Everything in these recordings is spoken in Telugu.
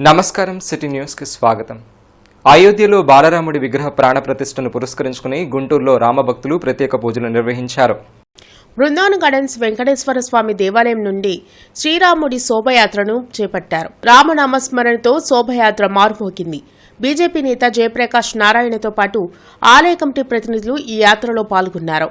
నమస్కారం సిటీ న్యూస్ కి స్వాగతం. అయోధ్యలో బాలరాముడి విగ్రహ ప్రాణ ప్రతిష్టను పురస్కరించుకుని గుంటూరులో రామభక్తులు ప్రత్యేక పూజలు నిర్వహించారు. బృందావన గార్డెన్స్ వెంకటేశ్వర స్వామి దేవాలయం నుండి శ్రీరాముడి శోభయాత్రను చేపట్టారు. రామనామస్మరణతో శోభయాత్ర మారుమోగింది. బీజేపీ నేత జయప్రకాష్ నారాయణతో పాటు ఆలయ కమిటీ ప్రతినిధులు ఈ యాత్రలో పాల్గొన్నారు.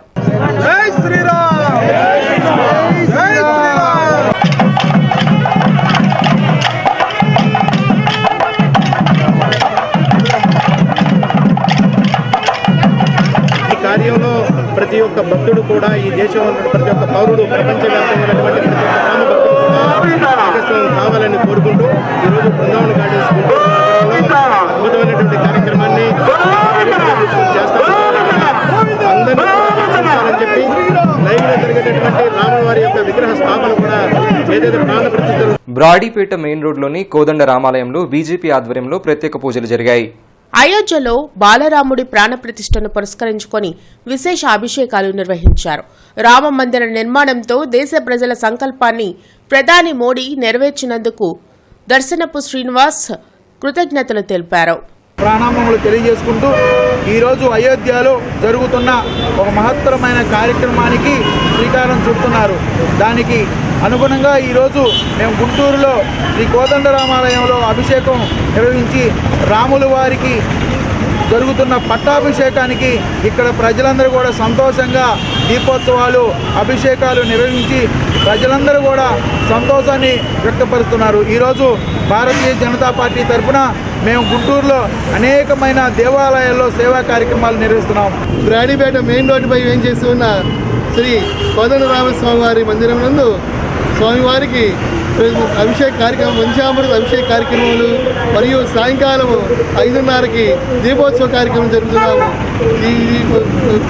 కార్యంలో ప్రతి ఒక్క భక్తుడు కూడా ఈ దేశంలో ప్రతి ఒక్క పౌరుడు ప్రపంచవ్యాప్తంగా కావాలని కోరుకుంటూ ఈరోజు బృందావన గార్డెన్స్ అద్భుతమైనటువంటి కార్యక్రమాన్ని అందరినీ చెప్పి లైవ్లో జరిగేటటువంటి రాముల వారి యొక్క విగ్రహ స్థాపన కూడా ఏదైతే ప్రాణ ప్రతిష్ఠ. బ్రాడీపేట మెయిన్ రోడ్లోని కోదండ రామాలయంలో బీజేపీ ఆధ్వర్యంలో ప్రత్యేక పూజలు జరిగాయి. అయోధ్యలో బాలరాముడి ప్రాణప్రతిష్టను పురస్కరించుకొని విశేష అభిషేకాలు నిర్వహించారు. రామ మందిర నిర్మాణంతో దేశ ప్రజల సంకల్పాన్ని ప్రధాని మోడీ నెరవేర్చినందుకు దర్శనపు శ్రీనివాస్ కృతజ్ఞతలు తెలిపారు. ప్రణామములు తెలియజేసుకుంటూ ఈరోజు అయోధ్యలో జరుగుతున్న ఒక మహత్తరమైన కార్యక్రమానికి శ్రీకారం చుడుతున్నారు. దానికి అనుగుణంగా ఈరోజు మేము గుంటూరులో శ్రీ కోదండరామాలయంలో అభిషేకం నిర్వహించి రాముల వారికి జరుగుతున్న పట్టాభిషేకానికి ఇక్కడ ప్రజలందరూ కూడా సంతోషంగా దీపోత్సవాలు అభిషేకాలు నిర్వహించి ప్రజలందరూ కూడా సంతోషాన్ని వ్యక్తపరుస్తున్నారు. ఈరోజు భారతీయ జనతా పార్టీ తరఫున మేము గుంటూరులో అనేకమైన దేవాలయాల్లో సేవా కార్యక్రమాలు నిర్వహిస్తున్నాం. బ్రాడీపేట మెయిన్ రోడ్డుపై ఏం చేసి ఉన్న శ్రీ కోదండరామస్వామి వారి మందిరం నందు స్వామివారికి అభిషేక కార్యక్రమం, పంచామృత అభిషేక కార్యక్రమాలు మరియు సాయంకాలం 5:30కి దీపోత్సవ కార్యక్రమం జరుగుతున్నాము. ఈ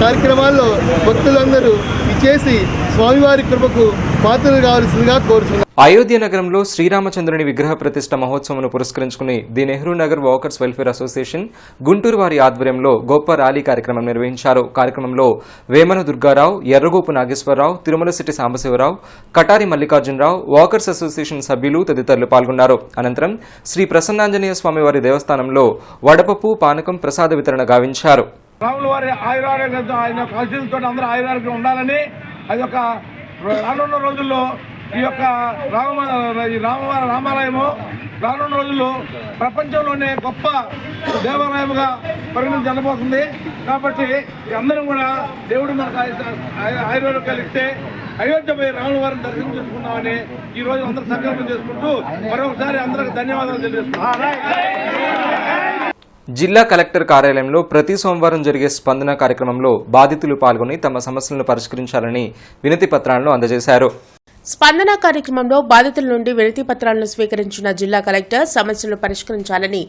కార్యక్రమాల్లో భక్తులందరూ ఇచ్చేసి స్వామివారి కృపకు పాత్రలు కావాల్సిందిగా కోరుతున్నాం. అయోధ్య నగరంలో శ్రీరామచంద్రుని విగ్రహ ప్రతిష్ట మహోత్సవం పురస్కరించుకుని the Nehru Nagar Walkers Welfare Association Guntur వారి ఆధ్వర్యంలో గొప్ప ర్యాలీ కార్యక్రమం నిర్వహించారు. కార్యక్రమంలో Vemana Durgarao, Erragopu Nageswararao, Tirumala city Sambasivarao, Katari Mallikarjunarao, walkers association సభ్యులు తదితరులు పాల్గొన్నారు. అనంతరం శ్రీ ప్రసన్నాంజనేయ స్వామి వారి దేవస్థానంలో వడపప్పు, పానకం ప్రసాద వితరణ గావించారు. రాముల వారి ఆయురారోగ్యంతో ఆయన కాల్చీలతో అందరూ ఆయురారోగ్యం ఉండాలని, అది ఒక రానున్న రోజుల్లో ఈ యొక్క రామాలయము రానున్న రోజుల్లో ప్రపంచంలోనే గొప్ప దేవాలయముగా పరిగణించబోతుంది. కాబట్టి అందరం కూడా దేవుడు మనకు ఆయుర్వేదం కలిగితే అయోధ్య పోయి రాముల వారిని దర్శనం చేసుకున్నామని ఈ రోజు అందరూ సంకల్పం చేసుకుంటూ మరొకసారి అందరికి ధన్యవాదాలు తెలియజేస్తున్నాం. జిల్లా కలెక్టర్ కార్యాలయంలో ప్రతి సోమవారం జరిగే స్పందన కార్యక్రమంలో బాధితులు పాల్గొని తమ సమస్యలను పరిష్కరించాలని వినతి పత్రాలను అందజేశారు. స్పందన కార్యక్రమంలో బాధితుల నుండి వినతి పత్రాలను స్వీకరించిన జిల్లా కలెక్టర్ సమస్యలు పరిష్కరించాలని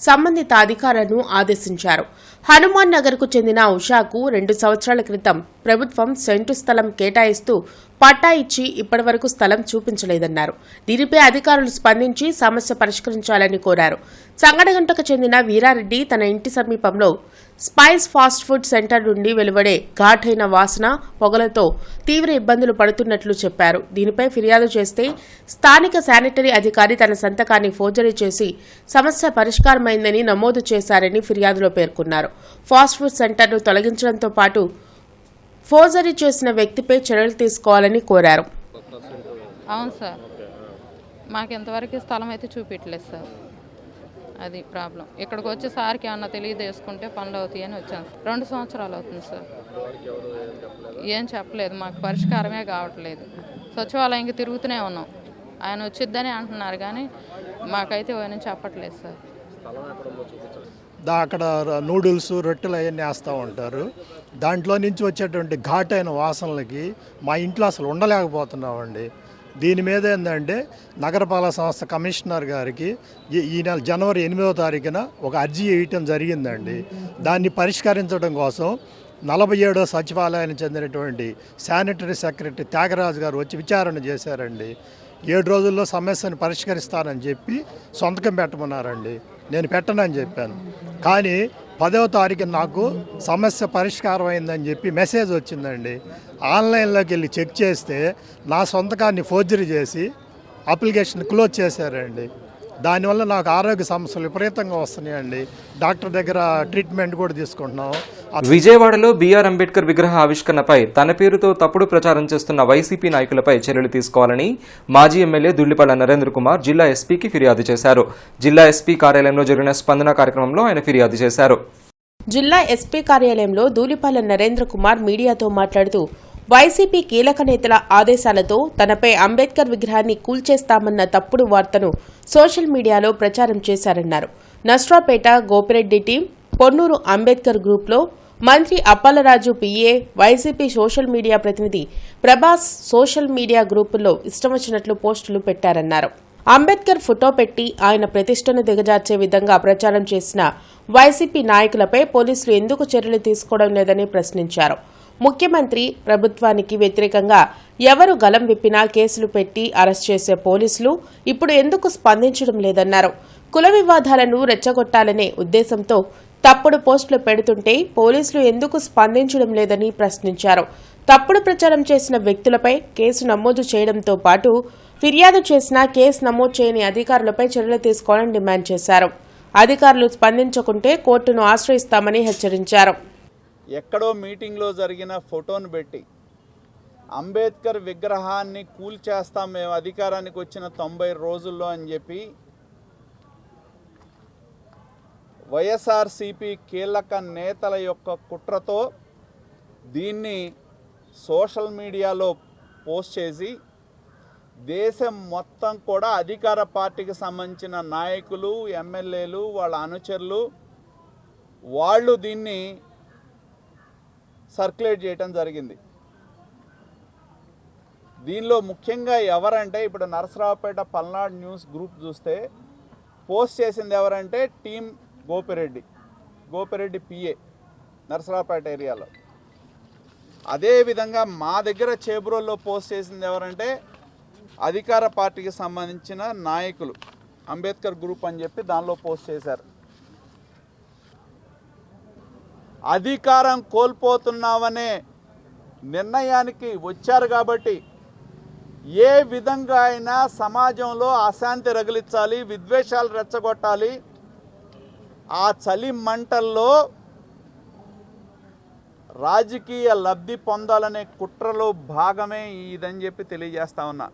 సంబంధిత అధికారులను ఆదేశించారు. హనుమాన్ నగర్ కు చెందిన ఉషాకు 2 సంవత్సరాల క్రితం ప్రభుత్వం సెంటు స్థలం కేటాయిస్తూ పట్టా ఇచ్చి ఇప్పటివరకు స్థలం చూపించలేదన్నారు. దీనిపై అధికారులు స్పందించి సమస్య పరిష్కరించాలని కోరారు. సంగడగంటకు చెందిన వీరారెడ్డి తన ఇంటి సమీపంలో స్పైస్ ఫాస్ట్ ఫుడ్ సెంటర్ నుండి వెలువడే ఘాటైన వాసన, పొగలతో తీవ్ర ఇబ్బందులు పడుతున్నట్లు చెప్పారు. దీనిపై ఫిర్యాదు చేస్తే స్థానిక శానిటరీ అధికారి తన సంతకాన్ని ఫోర్జరీ చేసి సమస్య పరిష్కారమైందని నమోదు చేశారని ఫిర్యాదులో పేర్కొన్నారు. ఫాస్ట్ ఫుడ్ సెంటర్ను తొలగించడంతో పాటు ఫోర్జరీ చేసిన వ్యక్తిపై చర్యలు తీసుకోవాలని కోరారు. అవును సార్, మాకు ఇంతవరకు స్థలం అయితే చూపించలేదు సార్. అది ప్రాబ్లం. ఇక్కడికి వచ్చి సార్కి ఏమన్నా తెలియదేసుకుంటే పనులు అవుతాయని వచ్చాను. 2 సంవత్సరాలు అవుతుంది సార్. ఏం చెప్పలేదు, మాకు పరిష్కారమే కావట్లేదు. సచివాలయంకి తిరుగుతూనే ఉన్నాం, ఆయన వచ్చిద్దని అంటున్నారు కానీ మాకైతే ఏమైనా చెప్పట్లేదు సార్. అక్కడ నూడిల్స్, రొట్టెలు అవన్నీ వేస్తూ ఉంటారు. దాంట్లో నుంచి వచ్చేటువంటి ఘాటైన వాసనలకి మా ఇంట్లో అసలు ఉండలేకపోతున్నామండి. దీని మీద ఏంటంటే నగరపాలక సంస్థ కమిషనర్ గారికి ఈ నెల జనవరి 8వ తారీఖున ఒక అర్జీ వేయటం జరిగిందండి. దాన్ని పరిష్కరించడం కోసం 47వ సచివాలయానికి చెందినటువంటి శానిటరీ సెక్రటరీ త్యాగరాజు గారు వచ్చి విచారణ చేశారండి. 7 రోజుల్లో సమస్యను పరిష్కరిస్తానని చెప్పి సొంతకం పెట్టమన్నారండి. నేను పెట్టనని చెప్పాను. కానీ 10వ తారీఖున నాకు సమస్య పరిష్కారం అయిందని చెప్పి మెసేజ్ వచ్చిందండి. ఆన్లైన్లోకి వెళ్ళి చెక్ చేస్తే నా సొంతకాన్ని ఫోర్జరీ చేసి అప్లికేషన్ క్లోజ్ చేశారండి. దానివల్ల నాకు ఆరోగ్య సమస్యలు విపరీతంగా వస్తున్నాయండి. డాక్టర్ దగ్గర ట్రీట్మెంట్ కూడా తీసుకుంటున్నాం. విజయవాడలో బీఆర్ అంబేద్కర్ విగ్రహ ఆవిష్కరణపై తన పేరుతో తప్పుడు ప్రచారం చేస్తున్న వైసీపీ నాయకులపై చర్యలు తీసుకోవాలని మాజీ ఎమ్మెల్యే దుళ్లిపళ్ల నరేంద్ర కుమార్ జిల్లా ఎస్పీకి ఫిర్యాదు చేశారు. జిల్లా ఎస్పీ కార్యాలయంలో జరిగిన స్పందన కార్యక్రమంలో ఆయన ఫిర్యాదు చేశారు. జిల్లా ఎస్పీ కార్యాలయంలో ధూళిపాల నరేంద్ర కుమార్ మీడియాతో మాట్లాడుతూ వైసీపీ కీలక నేతల ఆదేశాలతో తనపై అంబేద్కర్ విగ్రహాన్ని కూల్చేస్తామన్న తప్పుడు వార్తను సోషల్ మీడియాలో ప్రచారం చేశారన్నారు. నస్రాపేట గోపిరెడ్డి టీం, పొన్నూరు అంబేద్కర్ గ్రూప్లో మంత్రి Appalaraju PA, YCP social media ప్రతినిధి ప్రభాస్ సోషల్ మీడియా గ్రూపుల్లో ఇష్టం వచ్చినట్లు పోస్టులు పెట్టారన్నారు. అంబేద్కర్ ఫోటో పెట్టి ఆయన ప్రతిష్టను దిగజార్చే విధంగా ప్రచారం చేసిన వైసీపీ నాయకులపై పోలీసులు ఎందుకు చర్యలు తీసుకోవడం లేదని ప్రశ్నించారు. ముఖ్యమంత్రి ప్రభుత్వానికి వ్యతిరేకంగా ఎవరు గలం విప్పినా కేసులు పెట్టి అరెస్ట్ చేసే పోలీసులు ఇప్పుడు ఎందుకు స్పందించడం లేదన్నారు. కుల వివాదాలను రెచ్చగొట్టాలనే ఉద్దేశంతో తప్పుడు పోస్టులు పెడుతుంటే పోలీసులు ఎందుకు స్పందించడం లేదని ప్రశ్నించారు. తప్పుడు ప్రచారం చేసిన వ్యక్తులపై కేసు నమోదు చేయడంతో పాటు ఫిర్యాదు చేసినా కేసు నమోదు చేయని అధికారులపై చర్యలు తీసుకోవాలని డిమాండ్ చేశారు. అధికారులు స్పందించకుంటే కోర్టును ఆశ్రయిస్తామని హెచ్చరించారు. ఎక్కడో మీటింగ్లో జరిగిన ఫోటోను పెట్టి అంబేద్కర్ విగ్రహాన్ని కూల్చేస్తాం మేము అధికారానికి వచ్చిన 90 రోజుల్లో అని చెప్పి వైఎస్ఆర్సీపీ కీలక నేతల యొక్క కుట్రతో దీన్ని సోషల్ మీడియాలో పోస్ట్ చేసి దేశం మొత్తం కూడా అధికార పార్టీకి సంబంధించిన నాయకులు, ఎమ్మెల్యేలు, వాళ్ళ అనుచరులు వాళ్ళు దీన్ని సర్క్యులేట్ చేయటం జరిగింది. దీనిలో ముఖ్యంగా ఎవరంటే ఇప్పుడు నరసరావుపేట పల్నాడు న్యూస్ గ్రూప్ చూస్తే పోస్ట్ చేసింది ఎవరంటే టీం గోపిరెడ్డి పిఏ నరసరావుపేట ఏరియాలో. అదేవిధంగా మా దగ్గర చేబ్రోల్లో పోస్ట్ చేసింది ఎవరంటే అధికార పార్టీకి సంబంధించిన నాయకులు అంబేద్కర్ గ్రూప్ అని చెప్పి దానిలో పోస్ట్ చేశారు. అధికారం కోల్పోతున్నామనే నిర్ణయానికి వచ్చారు కాబట్టి ఏ విధంగా అయినా సమాజంలో అశాంతి రగిలించాలి, విద్వేషాలు రెచ్చగొట్టాలి, ఆ చలి మంటల్లో రాజకీయ లబ్ధి పొందాలనే కుట్రలో భాగమే ఇదని చెప్పి తెలియజేస్తా ఉన్నా.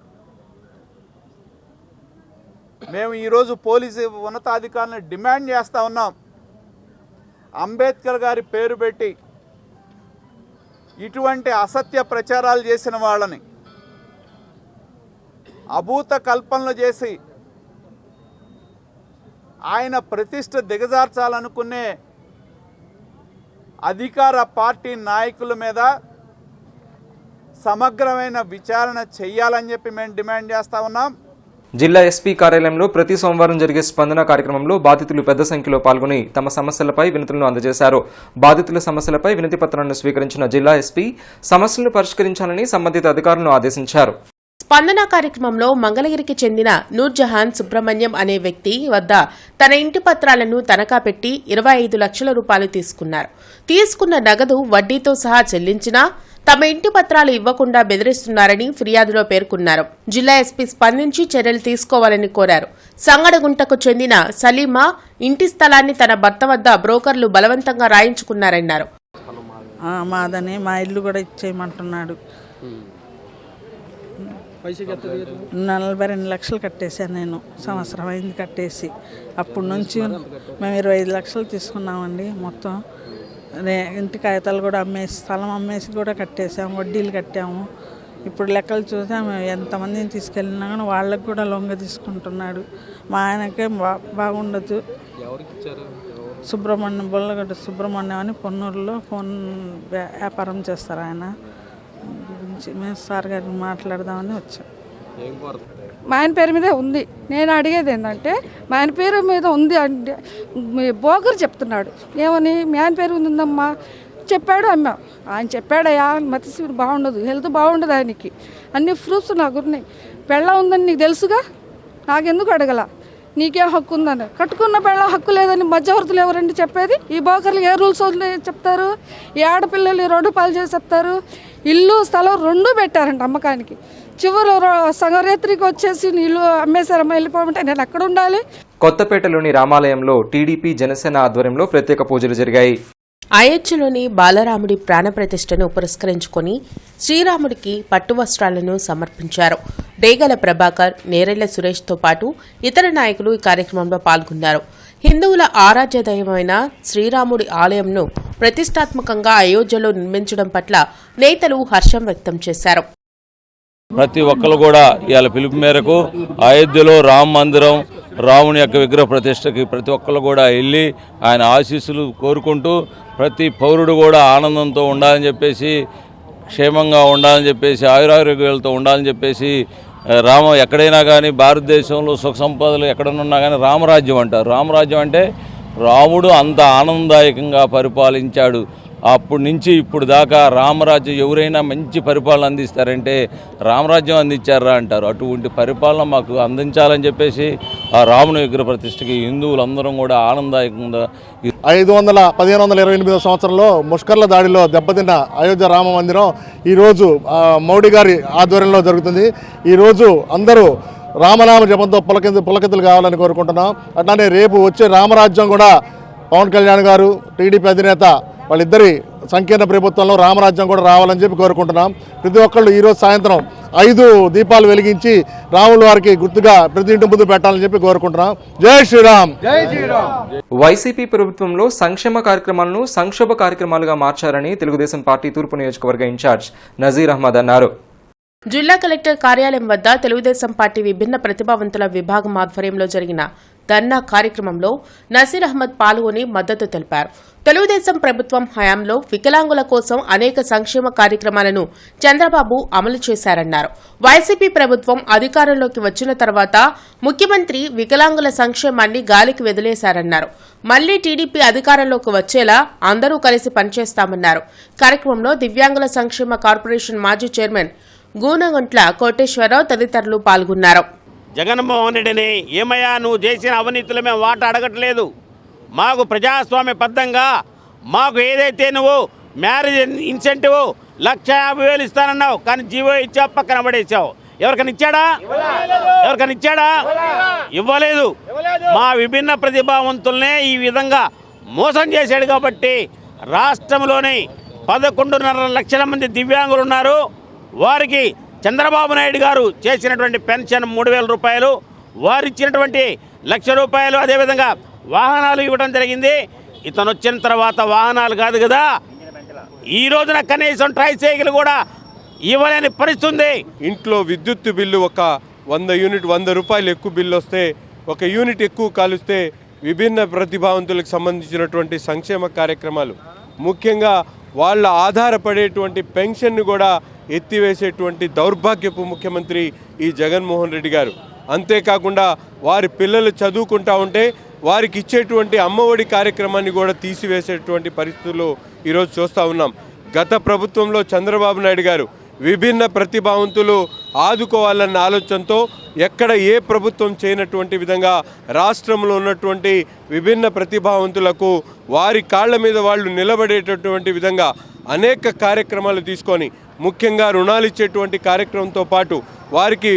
మేము ఈరోజు పోలీసు ఉన్నతాధికారులను డిమాండ్ చేస్తూ ఉన్నాం. అంబేద్కర్ గారి పేరు పెట్టి ఇటువంటి అసత్య ప్రచారాలు చేసిన వాళ్ళని, అభూత కల్పనలు చేసి ఆయన ప్రతిష్ట దిగజార్చాలనుకునే అధికార పార్టీ నాయకుల మీద సమగ్రమైన విచారణ చేయాలని చెప్పి మేము డిమాండ్ చేస్తూ ఉన్నాం. జిల్లా ఎస్పీ కార్యాలయంలో ప్రతి సోమవారం జరిగే స్పందన కార్యక్రమంలో బాధితులు పెద్ద సంఖ్యలో పాల్గొని తమ సమస్యలపై వినతులను అందజేశారు. బాధితుల సమస్యలపై వినతి పత్రాలను స్వీకరించిన జిల్లా ఎస్పీ సమస్యలను పరిష్కరించాలని సంబంధిత అధికారులను ఆదేశించారు. స్పందన కార్యక్రమంలో మంగళగిరికి చెందిన నూర్జహాన్ సుబ్రహ్మణ్యం అనే వ్యక్తి వద్ద తన ఇంటి పత్రాలను తనఖా పెట్టి 25 లక్షల రూపాయలు తీసుకున్నారు. తీసుకున్న నగదు వడ్డీతో సహా చెల్లించినా తమ ఇంటి పత్రాలు ఇవ్వకుండా బెదిరిస్తున్నారని ఫిర్యాదులో పేర్కొన్నారు. జిల్లా ఎస్పీ స్పందించి చర్యలు తీసుకోవాలని కోరారు. సంగడగుంటకు చెందిన సలీమా ఇంటి స్థలాన్ని తన భర్త వద్ద బ్రోకర్లు బలవంతంగా రాయించుకున్నారన్నారు. మాదని మా ఇల్లు కూడా ఇచ్చేయమంటున్నాడు. 42 లక్షలు కట్టేశాను నేను. సంవత్సరం అయింది కట్టేసి. అప్పటి నుంచి మేము 25 లక్షలు తీసుకున్నామండి. మొత్తం ఇంటి కాగితాలు కూడా అమ్మేసి, స్థలం అమ్మేసి కూడా కట్టేసాము, వడ్డీలు కట్టాము. ఇప్పుడు లెక్కలు చూస్తే ఎంతమందిని తీసుకెళ్ళినా కానీ వాళ్ళకి కూడా లొంగ తీసుకుంటున్నాడు. మా ఆయనకే బాగుండదు. సుబ్రహ్మణ్యం, బొల్లగడ్డ సుబ్రహ్మణ్యం అని పొన్నూరులో ఫోన్ వ్యాపారం చేస్తారు ఆయన. మేము సార్ గారిని మాట్లాడదామని వచ్చాం. మా ఆయన పేరు మీదే ఉంది. నేను అడిగేది ఏంటంటే మా ఆయన పేరు మీద ఉంది అంటే బోగర్ చెప్తున్నాడు. ఏమని మీ ఆయన పేరు ఉందమ్మా చెప్పాడు. అమ్మ ఆయన చెప్పాడయా, మతిసి బాగుండదు, హెల్త్ బాగుండదు ఆయనకి, అన్ని ప్రూఫ్స్ నాకు ఉన్నాయి. పెళ్ళ ఉందని నీకు తెలుసుగా, నాకెందుకు అడగల, నీకేం హక్కు ఉందని. కట్టుకున్న పెళ్ళ హక్కు లేదని మధ్యవర్తులు ఎవరండి చెప్పేది? ఈ బోకర్లు ఏ రూల్స్ చెప్తారు? ఈ ఆడపిల్లలు 2 పాలు చేసి చెప్తారు. ఇల్లు స్థలం 2 పెట్టారంట అమ్మకానికి. చివరి సంగరేత్రికి వచ్చేసి నీళ్ళు అమ్మేశారమ్మా వెళ్ళిపోమంటే నేను ఎక్కడ ఉండాలి? కొత్తపేటలోని రామాలయంలో టీడీపీ జనసేన ఆధ్వర్యంలో ప్రత్యేక పూజలు జరిగాయి. అయోధ్యలోని బాలరాముడి ప్రాణప్రతిష్ఠను పురస్కరించుకొని శ్రీరాముడికి పట్టు వస్త్రాలను సమర్పించారు. డేగల ప్రభాకర్, నేరెళ్ల సురేష్తో పాటు ఇతర నాయకులు ఈ కార్యక్రమంలో పాల్గొన్నారు. హిందువుల ఆరాధ్య దైవమైన శ్రీరాముడి ఆలయంను ప్రతిష్టాత్మకంగా అయోధ్యలో నిర్మించడం పట్ల నేతలు హర్షం వ్యక్తం చేశారు. ప్రతి ఒక్కరు కూడా ఇవాళ పిలుపు మేరకు అయోధ్యలో రామ మందిరం, రాముని యొక్క విగ్రహ ప్రతిష్టకి ప్రతి ఒక్కరు కూడా వెళ్ళి ఆయన ఆశీస్సులు కోరుకుంటూ ప్రతి పౌరుడు కూడా ఆనందంతో ఉండాలని చెప్పేసి, క్షేమంగా ఉండాలని చెప్పేసి, ఆయురారోగ్యాలతో ఉండాలని చెప్పేసి, ఎక్కడైనా కానీ భారతదేశంలో సుఖ సంపదలు ఎక్కడన్నా కానీ రామరాజ్యం అంటారు. రామరాజ్యం అంటే రాముడు అంత ఆనందదాయకంగా పరిపాలించాడు. అప్పటి నుంచి ఇప్పుడు దాకా రామరాజ్యం ఎవరైనా మంచి పరిపాలన అందిస్తారంటే రామరాజ్యం అందించారా అంటారు. అటువంటి పరిపాలన మాకు అందించాలని చెప్పేసి ఆ రాముని విగ్రహ ప్రతిష్టకి హిందువులందరం కూడా ఆనందదాయకంగా 1528 సంవత్సరంలో ముష్కర్ల దాడిలో దెబ్బతిన్న అయోధ్య రామ మందిరం ఈరోజు మోడీ గారి ఆధ్వర్యంలో జరుగుతుంది. ఈరోజు అందరూ రామనామ జపంతో పులకితులు కావాలని కోరుకుంటున్నాం. అట్లానే రేపు వచ్చే రామరాజ్యం కూడా పవన్ కళ్యాణ్ గారు, టీడీపీ అధినేత వాళ్ళిద్దరి సంకీర్ణ ప్రభుత్వంలో రామరాజ్యం కూడా రావాలని చెప్పి కోరుకుంటున్నాం. ప్రతి ఒక్కళ్ళు ఈరోజు సాయంత్రం 5 దీపాలు వెలిగించి రాముల వారికి గుర్తుగా ప్రతి ఇంటి ముందు పెట్టాలని చెప్పి కోరుకుంటున్నాం. జై శ్రీరామ్. వైసీపీ ప్రభుత్వంలో సంక్షేమ కార్యక్రమాలను సంక్షోభ కార్యక్రమాలుగా మార్చారని తెలుగుదేశం పార్టీ తూర్పు నియోజకవర్గ ఇన్ఛార్జ్ నజీర్ అహ్మద్ అన్నారు. జిల్లా కలెక్టర్ కార్యాలయం వద్ద తెలుగుదేశం పార్టీ విభిన్న ప్రతిభావంతుల విభాగం ఆధ్వర్యంలో జరిగిన ధర్నా కార్యక్రమంలో నసీర్ అహ్మద్ పాల్గొని మద్దతు తెలిపారు. తెలుగుదేశం ప్రభుత్వం హయాంలో వికలాంగుల కోసం అనేక సంక్షేమ కార్యక్రమాలను చంద్రబాబు అమలు చేశారన్నారు. వైసీపీ ప్రభుత్వం అధికారంలోకి వచ్చిన తర్వాత ముఖ్యమంత్రి వికలాంగుల సంక్షేమాన్ని గాలికి వదిలేశారన్నారు. మళ్లీ టీడీపీ అధికారంలోకి వచ్చేలా అందరూ కలిసి పనిచేస్తామన్నారు. కార్యక్రమంలో దివ్యాంగుల సంక్షేమ కార్పొరేషన్ మాజీ చైర్మన్ గూనగుంట్ల కోటేశ్వరరావు తదితరులు పాల్గొన్నారు. జగన్మోహన్ రెడ్డిని ఏమయ్యా నువ్వు చేసిన అవినీతిలో మేము వాటా అడగట్లేదు, మాకు ప్రజాస్వామ్యబద్ధంగా మాకు ఏదైతే నువ్వు మ్యారేజ్ ఇన్సెంటివ్ 1,50,000 ఇస్తానన్నావు, కానీ జీవో ఇచ్చావు, పక్కన పడేసావు. ఎవరికైనా ఇచ్చాడా? ఇవ్వలేదు. మా విభిన్న ప్రతిభావంతుల్నే ఈ విధంగా మోసం చేశాడు. కాబట్టి రాష్ట్రంలోని 11.5 లక్షల మంది దివ్యాంగులు ఉన్నారు. వారికి చంద్రబాబు నాయుడు గారు చేసినటువంటి పెన్షన్ 3,000 రూపాయలు, వారు ఇచ్చినటువంటి 1,00,000 రూపాయలు, అదేవిధంగా వాహనాలు ఇవ్వడం జరిగింది. ఇతను వచ్చిన తర్వాత వాహనాలు కాదు కదా, ఈ రోజున కనీసం ట్రైసైకిల్ కూడా ఇవ్వలేని పరిస్థితి. ఇంట్లో విద్యుత్ బిల్లు ఒక 100 యూనిట్ 100 రూపాయలు ఎక్కువ బిల్లు వస్తే, ఒక యూనిట్ ఎక్కువ కాలుస్తే విభిన్న ప్రతిభావంతులకు సంబంధించినటువంటి సంక్షేమ కార్యక్రమాలు, ముఖ్యంగా వాళ్ళ ఆధారపడేటువంటి పెన్షన్ను కూడా ఎత్తివేసేటువంటి దౌర్భాగ్యపు ముఖ్యమంత్రి ఈ జగన్మోహన్ రెడ్డి గారు. అంతేకాకుండా వారి పిల్లలు చదువుకుంటా ఉంటే వారికి ఇచ్చేటువంటి అమ్మఒడి కార్యక్రమాన్ని కూడా తీసివేసేటువంటి పరిస్థితుల్లో ఈరోజు చూస్తూ ఉన్నాం. గత ప్రభుత్వంలో చంద్రబాబు నాయుడు గారు విభిన్న ప్రతిభావంతులు ఆదుకోవాలన్న ఆలోచనతో ఎక్కడ ఏ ప్రభుత్వం చేయనటువంటి విధంగా రాష్ట్రంలో ఉన్నటువంటి విభిన్న ప్రతిభావంతులకు వారి కాళ్ల మీద వాళ్ళు నిలబడేటటువంటి విధంగా అనేక కార్యక్రమాలు తీసుకొని, ముఖ్యంగా రుణాలు ఇచ్చేటువంటి కార్యక్రమంతో పాటు వారికి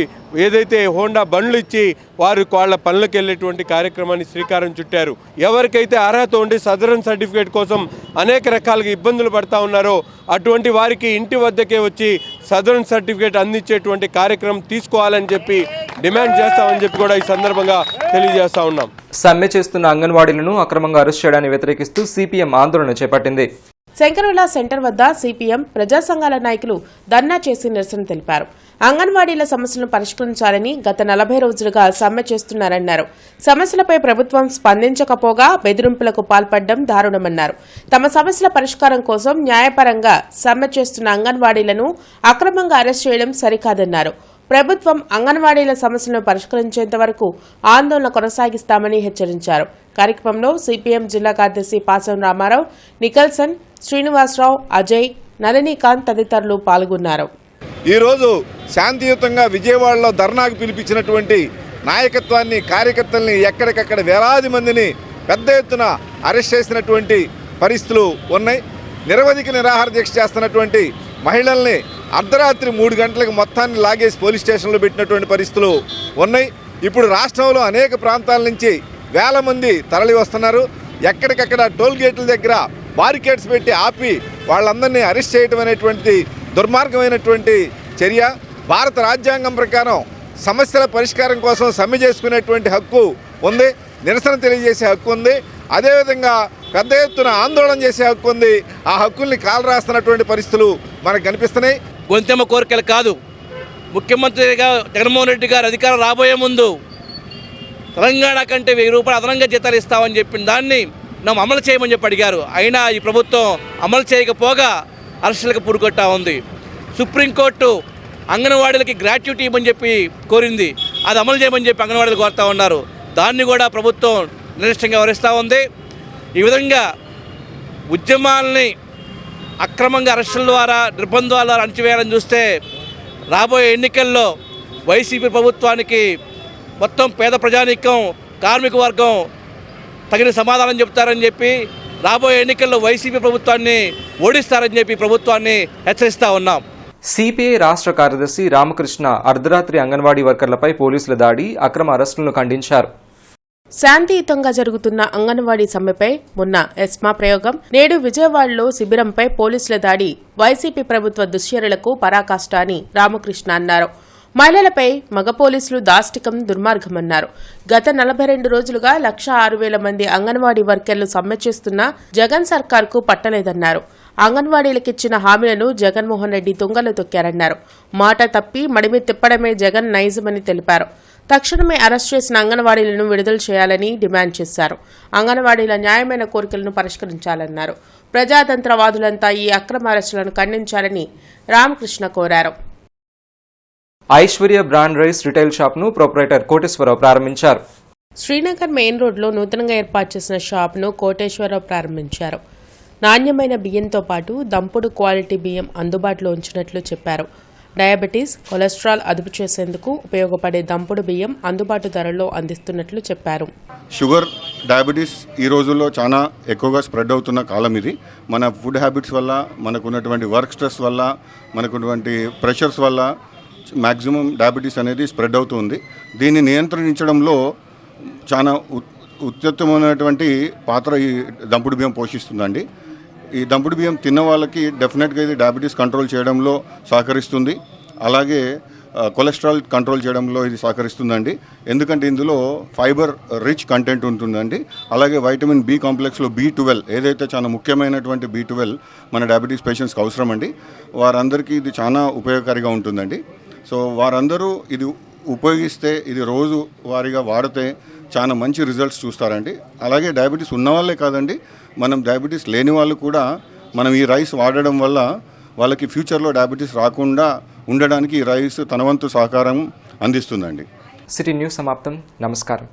ఏదైతే హోండా బండ్లు ఇచ్చి వారు వాళ్ళ పనులకు వెళ్ళేటువంటి కార్యక్రమాన్ని శ్రీకారం చుట్టారు. ఎవరికైతే అర్హత ఉండి సదరన్ సర్టిఫికేట్ కోసం అనేక రకాలుగా ఇబ్బందులు పడతా ఉన్నారో అటువంటి వారికి ఇంటి వద్దకే వచ్చి సదరన్ సర్టిఫికేట్ అందించేటువంటి కార్యక్రమం తీసుకోవాలని చెప్పి డిమాండ్ చేస్తామని చెప్పి కూడా ఈ సందర్భంగా తెలియజేస్తా ఉన్నాం. సమ్మె చేస్తున్న అంగన్వాడీలను అక్రమంగా అరెస్ట్ చేయడాన్ని వ్యతిరేకిస్తూ సిపిఎం ఆందోళన చేపట్టింది. శంకరవిలా సెంటర్ వద్ద సిపిఎం ప్రజా సంఘాల నాయకులు ధర్నా చేసి నిరసన తెలిపారు. అంగన్వాడీల సమస్యలను పరిష్కరించాలని గత 40 రోజులుగా సమ్మె చేస్తున్నారన్నారు. సమస్యలపై ప్రభుత్వం స్పందించకపోగా బెదిరింపులకు పాల్పడడం దారుణమన్నారు. తమ సమస్యల పరిష్కారం కోసం న్యాయపరంగా సమ్మె చేస్తున్న అంగన్వాడీలను అక్రమంగా అరెస్ట్ చేయడం సరికాదన్నారు. ప్రభుత్వం అంగన్వాడీల సమస్యలను పరిష్కరించేంత వరకు ఆందోళన కొనసాగిస్తామని హెచ్చరించారు. కార్యక్రమంలో సిపిఎం జిల్లా కార్యదర్శి పాసం రామారావు, నికల్సన్, శ్రీనివాసరావు, అజయ్, నళినీకాంత్ తదితరులు పాల్గొన్నారు. ఈరోజు శాంతియుతంగా విజయవాడలో ధర్నాకు పిలిపించినటువంటి నాయకత్వాన్ని, కార్యకర్తల్ని ఎక్కడికక్కడ వేలాది మందిని పెద్ద ఎత్తున అరెస్ట్ చేసినటువంటి పరిస్థితులు ఉన్నాయి. నిరవధిక నిరాహార దీక్ష చేస్తున్నటువంటి మహిళల్ని అర్ధరాత్రి 3 గంటలకు మొత్తాన్ని లాగేసి పోలీస్ స్టేషన్లో పెట్టినటువంటి పరిస్థితులు ఉన్నాయి. ఇప్పుడు రాష్ట్రంలో అనేక ప్రాంతాల నుంచి వేల మంది తరలి వస్తున్నారు. ఎక్కడికక్కడ టోల్ గేట్ల దగ్గర బారికేడ్స్ పెట్టి ఆపి వాళ్ళందరినీ అరెస్ట్ చేయడం అనేటువంటి దుర్మార్గమైనటువంటి చర్య. భారత రాజ్యాంగం ప్రకారం సమస్యల పరిష్కారం కోసం సమ్మె చేసుకునేటువంటి హక్కు ఉంది, నిరసన తెలియజేసే హక్కు ఉంది, అదేవిధంగా పెద్ద ఎత్తున ఆందోళన చేసే హక్కు ఉంది. ఆ హక్కుల్ని కాలరాస్తున్నటువంటి పరిస్థితులు మనకు కనిపిస్తున్నాయి. గొంతెమ్మ కోరికలు కాదు, ముఖ్యమంత్రిగా జగన్మోహన్ రెడ్డి గారు అధికారం రాబోయే ముందు తెలంగాణ కంటే 1000 రూపాయలు అదనంగా జీతాలు ఇస్తామని చెప్పిన దాన్ని మనం అమలు చేయమని చెప్పి అడిగారు. అయినా ఈ ప్రభుత్వం అమలు చేయకపోగా అరెస్టులకు పురుగొట్టా ఉంది. సుప్రీంకోర్టు అంగన్వాడీలకి గ్రాట్యుటీ ఇవ్వమని చెప్పి కోరింది, అది అమలు చేయమని చెప్పి అంగన్వాడీలు కోరుతూ ఉన్నారు. దాన్ని కూడా ప్రభుత్వం నిర్లక్ష్యంగా వ్యవహరిస్తూ ఉంది. ఈ విధంగా ఉద్యమాలని అక్రమంగా అరెస్టుల ద్వారా నిర్బంధాల ద్వారా అణచివేయాలని చూస్తే రాబోయే ఎన్నికల్లో వైసీపీ ప్రభుత్వానికి మొత్తం పేద ప్రజానీకం, కార్మిక వర్గం తగిన సమాధానం చెప్తారని చెప్పి రాబోయే ఎన్నికల్లో వైసీపీ ప్రభుత్వాన్ని ఓడిస్తారని చెప్పి ప్రభుత్వాన్ని హెచ్చరిస్తూ ఉన్నాం. సిపిఐ రాష్ట్ర కార్యదర్శి రామకృష్ణ అర్ధరాత్రి అంగన్వాడీ వర్కర్లపై పోలీసుల దాడి, అక్రమ అరెస్టులను ఖండించారు. శాంతియుతంగా జరుగుతున్న అంగన్వాడీ సమ్మెపై మొన్న ఎస్మా ప్రయోగం, నేడు విజయవాడలో శిబిరంపై పోలీసుల దాడి వైసీపీ ప్రభుత్వ దుశ్చర్యలకు పరాకాష్ట అని రామకృష్ణ అన్నారు. మహిళలపై మగ పోలీసులు దాష్టికం దుర్మార్గమన్నారు. గత 42 రోజులుగా 106,000 మంది అంగన్వాడీ వర్కర్లు సమ్మె చేస్తున్నా జగన్ సర్కార్కు పట్టలేదన్నారు. అంగన్వాడీలకిచ్చిన హామీలను జగన్మోహన్ రెడ్డి తుంగలు తొక్కారన్నారు. మాట తప్పి మడిమి తిప్పడమే జగన్ నైజమని తెలిపారు. తక్షణమే అరెస్ట్ చేసిన అంగన్వాడీలను విడుదల చేయాలని డిమాండ్ చేశారు. అంగన్వాడీల న్యాయమైన కోరికలను పరిష్కరించాలన్నారు. ప్రజాతంత్రవాదులంతా ఈ అక్రమ అరెస్టులను ఖండించాలని రామకృష్ణ కోరారు. ఐశ్వర్య బ్రాండ్ రైస్ రిటైల్ షాప్ను ప్రొపరైటర్ కోటేశ్వరరావు ప్రారంభించారు. శ్రీనగర్ మెయిన్ రోడ్లో నూతనంగా ఏర్పాటు చేసిన షాప్ను కోటేశ్వరరావు ప్రారంభించారు. నాణ్యమైన బియ్యంతో పాటు దంపుడు క్వాలిటీ బియ్యం అందుబాటులో ఉంచినట్లు చెప్పారు. డయాబెటీస్, కొలెస్ట్రాల్ అదుపు చేసేందుకు ఉపయోగపడే దంపుడు బియ్యం అందుబాటు ధరల్లో అందిస్తున్నట్లు చెప్పారు. షుగర్, డయాబెటీస్ ఈ రోజుల్లో చాలా ఎక్కువగా స్ప్రెడ్ అవుతున్న కాలం ఇది. మన ఫుడ్ హ్యాబిట్స్ వల్ల, మనకున్నటువంటి వర్క్ స్ట్రెస్ వల్ల, మనకున్నటువంటి ప్రెషర్స్ వల్ల మ్యాక్సిమం డయాబెటీస్ అనేది స్ప్రెడ్ అవుతుంది. దీన్ని నియంత్రించడంలో చాలా ఉత్తమమైనటువంటి పాత్ర ఈ దంపుడు బియ్యం పోషిస్తుందండి. ఈ దంపుడు బియ్యం తిన్న వాళ్ళకి డెఫినెట్గా ఇది డయాబెటీస్ కంట్రోల్ చేయడంలో సహకరిస్తుంది. అలాగే కొలెస్ట్రాల్ కంట్రోల్ చేయడంలో ఇది సహకరిస్తుందండి. ఎందుకంటే ఇందులో ఫైబర్ రిచ్ కంటెంట్ ఉంటుందండి. అలాగే వైటమిన్ బి కాంప్లెక్స్లో B12 ఏదైతే చాలా ముఖ్యమైనటువంటి B12 మన డయాబెటీస్ పేషెంట్స్కి అవసరం అండి. వారందరికీ ఇది చాలా ఉపయోగకారిగా ఉంటుందండి. సో వారందరూ ఇది ఉపయోగిస్తే, ఇది రోజు వారీగా వాడితే చాలా మంచి రిజల్ట్స్ చూస్తారండి. అలాగే డయాబెటీస్ ఉన్న వాళ్ళే కాదండి, మనం డయాబెటీస్ లేని వాళ్ళు కూడా మనం ఈ రైస్ వాడడం వల్ల వాళ్ళకి ఫ్యూచర్లో డయాబెటీస్ రాకుండా ఉండడానికి ఈ రైస్ తన వంతు సహకారం అందిస్తుందండి. సిటీ న్యూస్ సమాప్తం. నమస్కారం.